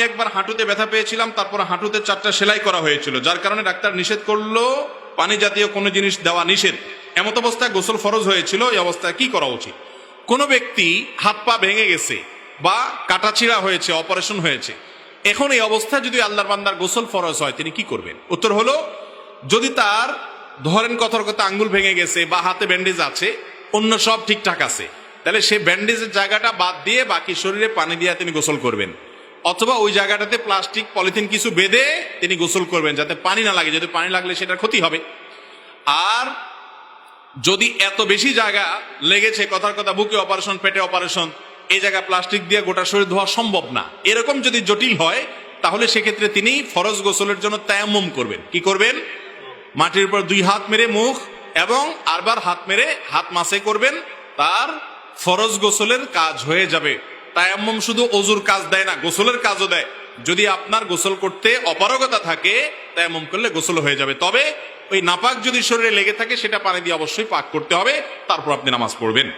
একবার হাঁটুতে ব্যথা পেয়েছিলাম, তারপর হাঁটুতে 4টা সেলাই করা হয়েছিল, যার কারণে ডাক্তার নিষেধ করলো, পানি জাতীয় কোনো জিনিস দেওয়া নিষেধ। এমত অবস্থায় গোসল ফরজ হয়েছিল, এই অবস্থায় কি করা উচিত? কোনো ব্যক্তি হাত পা ভেঙে গেছে বা কাটাছিড়া হয়েছে, অপারেশন হয়েছে, এখন এই অবস্থায় যদি আল্লাহর বান্দার গোসল ফরজ হয়, তিনি কি করবেন? উত্তর হলো, যদি তার ধরেন কথার কথা আঙ্গুল ভেঙে গেছে বা হাতে ব্যান্ডেজ আছে, অন্য সব ঠিকঠাক আছে, তাহলে সে ব্যান্ডেজের জায়গাটা বাদ দিয়ে বাকি শরীরে পানি দিয়ে তিনি গোসল করবেন, অথবা ওই জায়গাটাতে প্লাস্টিক পলিথিন কিছু বেঁধে তিনি গোসল করবেন, যাতে পানি না লাগে। যদি পানি লাগলে সেটার ক্ষতি হবে। আর যদি এত বেশি জায়গা লেগেছে, কথার কথা বুকে অপারেশন, পেটে অপারেশন, এই জায়গা প্লাস্টিক দিয়ে গোটা শরীর ধোয়া সম্ভব না, এরকম যদি জটিল হয়, তাহলে সেক্ষেত্রে তিনি ফরজ গোসলের জন্য তায়াম্মুম করবেন। কি করবেন? মাটির উপর 2 হাত মেরে মুখ এবং আরবার হাত মেরে হাত মাসে করবেন, তার ফরজ গোসলের কাজ হয়ে যাবে। তায়াম্মুম শুধু ওযুর কাজ দেয় না, গোসলের কাজও দেয়। যদি আপনার গোসল করতে অপারগতা থাকে, তায়াম্মুম করলে গোসল হয়ে যাবে। তবে ওই নাপাক যদি শরীরে লেগে থাকে, সেটা পানি দিয়ে অবশ্যই পাক করতে হবে, তারপর আপনি নামাজ পড়বেন।